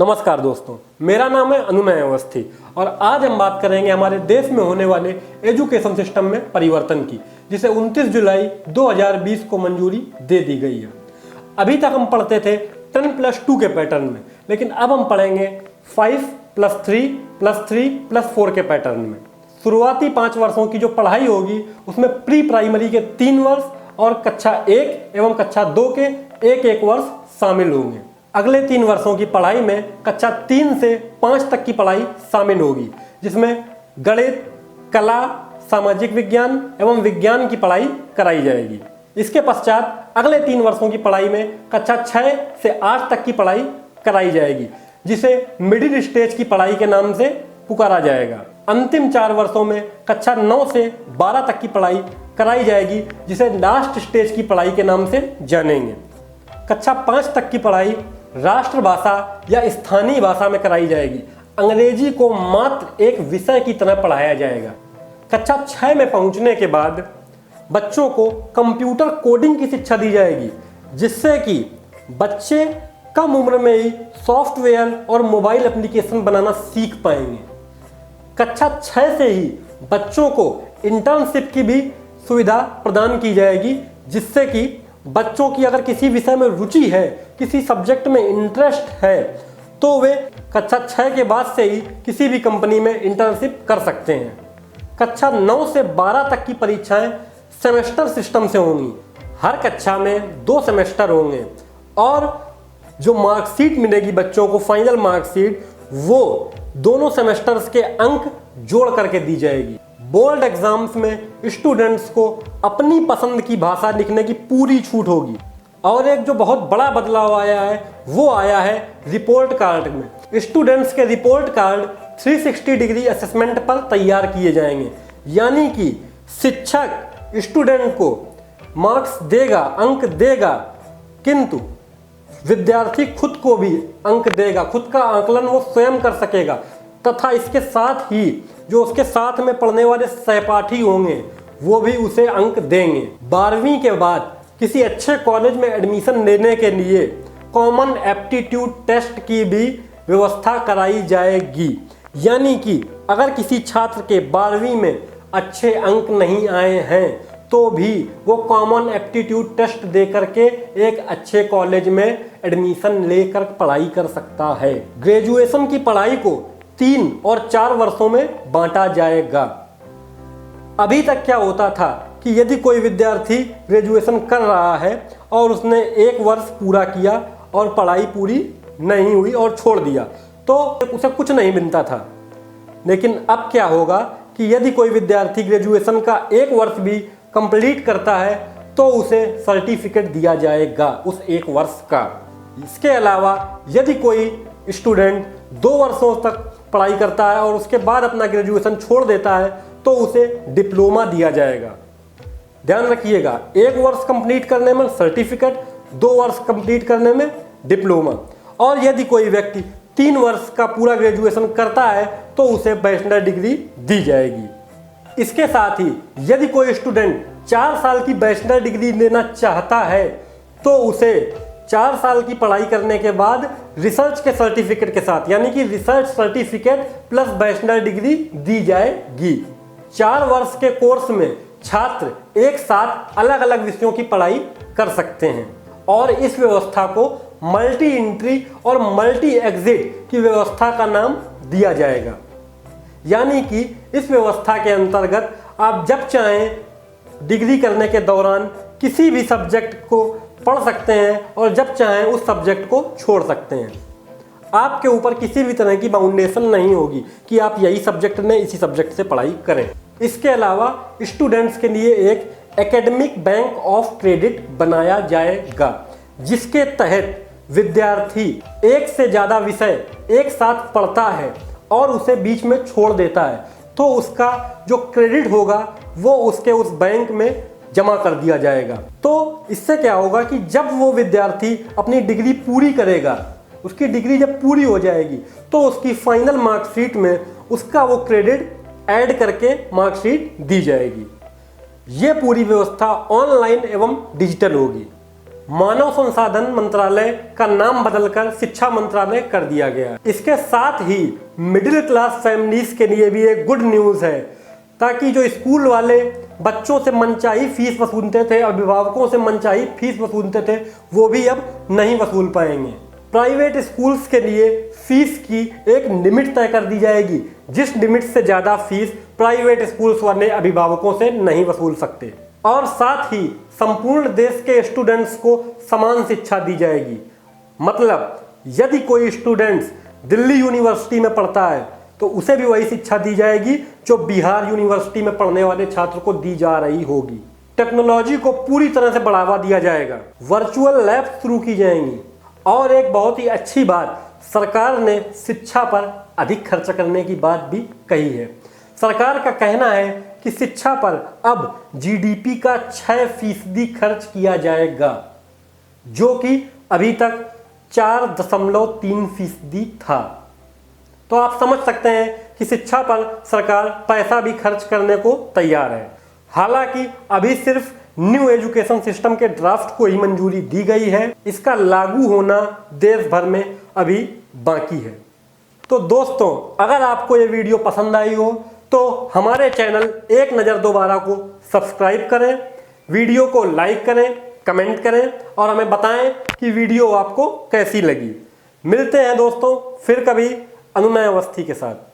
नमस्कार दोस्तों, मेरा नाम है अनुनय अवस्थी और आज हम बात करेंगे हमारे देश में होने वाले एजुकेशन सिस्टम में परिवर्तन की, जिसे 29 जुलाई 2020 को मंजूरी दे दी गई है। अभी तक हम पढ़ते थे 10+2 के पैटर्न में, लेकिन अब हम पढ़ेंगे 5+3+3+4 के पैटर्न में। शुरुआती 5 वर्षों की जो पढ़ाई होगी उसमें प्री प्राइमरी के 3 वर्ष और कक्षा 1 एवं कक्षा 2 के 1-1 वर्ष शामिल होंगे। अगले 3 वर्षों की पढ़ाई में कक्षा 3 से 5 तक की पढ़ाई शामिल होगी, जिसमें गणित, कला, सामाजिक विज्ञान एवं विज्ञान की पढ़ाई कराई जाएगी। इसके पश्चात अगले 3 वर्षों की पढ़ाई में कक्षा 6 से 8 तक की पढ़ाई कराई जाएगी, जिसे मिडिल स्टेज की पढ़ाई के नाम से पुकारा जाएगा। अंतिम 4 वर्षों में कक्षा 9 से 12 तक की पढ़ाई कराई जाएगी, जिसे लास्ट स्टेज की पढ़ाई के नाम से जानेंगे। कक्षा 5 तक की पढ़ाई राष्ट्रभाषा या स्थानीय भाषा में कराई जाएगी। अंग्रेजी को मात्र एक विषय की तरह पढ़ाया जाएगा। कक्षा 6 में पहुंचने के बाद बच्चों को कंप्यूटर कोडिंग की शिक्षा दी जाएगी, जिससे कि बच्चे कम उम्र में ही सॉफ्टवेयर और मोबाइल एप्लीकेशन बनाना सीख पाएंगे। कक्षा 6 से ही बच्चों को इंटर्नशिप की भी सुविधा प्रदान की जाएगी, जिससे कि बच्चों की अगर किसी विषय में रुचि है, किसी सब्जेक्ट में इंटरेस्ट है, तो वे कक्षा 6 के बाद से ही किसी भी कंपनी में इंटर्नशिप कर सकते हैं। कक्षा 9 से 12 तक की परीक्षाएं सेमेस्टर सिस्टम से होंगी। हर कक्षा में 2 सेमेस्टर होंगे और जो मार्कशीट मिलेगी बच्चों को, फाइनल मार्कशीट, वो दोनों सेमेस्टर्स के अंक जोड़ करके दी जाएगी। बोर्ड एग्जाम्स में स्टूडेंट्स को अपनी पसंद की भाषा लिखने की पूरी छूट होगी। और एक जो बहुत बड़ा बदलाव आया है वो आया है रिपोर्ट कार्ड में। स्टूडेंट्स के रिपोर्ट कार्ड 360 डिग्री असेसमेंट पर तैयार किए जाएंगे, यानी कि शिक्षक स्टूडेंट को मार्क्स देगा, अंक देगा, किंतु विद्यार्थी खुद को भी अंक देगा, खुद का आकलन वो स्वयं कर सकेगा। तथा इसके साथ ही जो उसके साथ में पढ़ने वाले सहपाठी होंगे वो भी उसे अंक देंगे। 12वीं के बाद किसी अच्छे कॉलेज में एडमिशन लेने के लिए कॉमन एप्टीट्यूड टेस्ट की भी व्यवस्था कराई जाएगी, यानी कि अगर किसी छात्र के 12वीं में अच्छे अंक नहीं आए हैं तो भी वो कॉमन एप्टीट्यूड टेस्ट दे करके एक अच्छे कॉलेज में एडमिशन लेकर पढ़ाई कर सकता है। ग्रेजुएशन की पढ़ाई को 3 और 4 वर्षों में बांटा जाएगा। अभी तक क्या होता था कि यदि कोई विद्यार्थी ग्रेजुएशन कर रहा है और उसने 1 वर्ष पूरा किया और पढ़ाई पूरी नहीं हुई और छोड़ दिया तो उसे कुछ नहीं मिलता था। लेकिन अब क्या होगा कि यदि कोई विद्यार्थी ग्रेजुएशन का 1 वर्ष भी कंप्लीट करता है तो उसे सर्टिफिकेट दिया जाएगा उस 1 वर्ष का। इसके अलावा यदि कोई स्टूडेंट 2 वर्षों तक पढ़ाई करता है और उसके बाद अपना ग्रेजुएशन छोड़ देता है तो उसे डिप्लोमा दिया जाएगा। ध्यान रखिएगा, 1 वर्ष कंप्लीट करने में सर्टिफिकेट, 2 वर्ष कंप्लीट करने में डिप्लोमा। और यदि कोई व्यक्ति 3 वर्ष का पूरा ग्रेजुएशन करता है तो उसे बैचलर डिग्री दी जाएगी। इसके साथ ही यदि कोई स्टूडेंट 4 साल की बैचलर डिग्री लेना चाहता है तो उसे 4 साल की पढ़ाई करने के बाद रिसर्च के सर्टिफिकेट के साथ, यानी कि research certificate plus bachelor degree दी जाएगी। 4 वर्ष के कोर्स में छात्र एक साथ अलग अलग विषयों की पढ़ाई कर सकते हैं और इस व्यवस्था को मल्टी एंट्री और मल्टी एग्जिट की व्यवस्था का नाम दिया जाएगा। यानी कि इस व्यवस्था के अंतर्गत आप जब चाहें डिग्री करने के दौरान किसी भी सब्जेक्ट को पढ़ सकते हैं और जब चाहें उस सब्जेक्ट को छोड़ सकते हैं। आपके ऊपर किसी भी तरह की बाउंडेशन नहीं होगी कि आप यही सब्जेक्ट ने इसी सब्जेक्ट से पढ़ाई करें। इसके अलावा स्टूडेंट्स के लिए एक एकेडमिक बैंक ऑफ क्रेडिट बनाया जाएगा, जिसके तहत विद्यार्थी 1 से ज़्यादा विषय एक साथ पढ़ता है और उसे बीच में छोड़ देता है तो उसका जो क्रेडिट होगा वो उसके उस बैंक में जमा कर दिया जाएगा। तो इससे क्या होगा कि जब वो विद्यार्थी अपनी डिग्री पूरी करेगा, उसकी डिग्री जब पूरी हो जाएगी तो उसकी फाइनल मार्कशीट में उसका वो क्रेडिट ऐड करके मार्कशीट दी जाएगी। ये पूरी व्यवस्था ऑनलाइन एवं डिजिटल होगी। मानव संसाधन मंत्रालय का नाम बदलकर शिक्षा मंत्रालय कर दिया गया। इसके साथ ही मिडिल क्लास फैमिलीज के लिए भी एक गुड न्यूज़ है, ताकि जो स्कूल वाले बच्चों से मनचाही फीस वसूलते थे, अभिभावकों से मनचाही फीस वसूलते थे, वो भी अब नहीं वसूल पाएंगे। प्राइवेट स्कूल्स के लिए फीस की एक लिमिट तय कर दी जाएगी, जिस लिमिट से ज़्यादा फीस प्राइवेट स्कूल्स वाले अभिभावकों से नहीं वसूल सकते। और साथ ही संपूर्ण देश के स्टूडेंट्स को समान शिक्षा दी जाएगी। मतलब यदि कोई स्टूडेंट्स दिल्ली यूनिवर्सिटी में पढ़ता है तो उसे भी वही शिक्षा दी जाएगी जो बिहार यूनिवर्सिटी में पढ़ने वाले छात्र को दी जा रही होगी। टेक्नोलॉजी को पूरी तरह से बढ़ावा दिया जाएगा, वर्चुअल लैब शुरू की जाएंगी। और एक बहुत ही अच्छी बात, सरकार ने शिक्षा पर अधिक खर्च करने की बात भी कही है। सरकार का कहना है कि शिक्षा पर अब जीडीपी का 6% खर्च किया जाएगा, जो कि अभी तक 4.3% था। तो आप समझ सकते हैं कि शिक्षा पर सरकार पैसा भी खर्च करने को तैयार है। हालांकि अभी सिर्फ न्यू एजुकेशन सिस्टम के ड्राफ्ट को ही मंजूरी दी गई है, इसका लागू होना देश भर में अभी बाकी है। तो दोस्तों, अगर आपको ये वीडियो पसंद आई हो तो हमारे चैनल एक नज़र दोबारा को सब्सक्राइब करें, वीडियो को लाइक करें, कमेंट करें और हमें बताएं कि वीडियो आपको कैसी लगी। मिलते हैं दोस्तों फिर कभी अनुनय अवस्थी के साथ।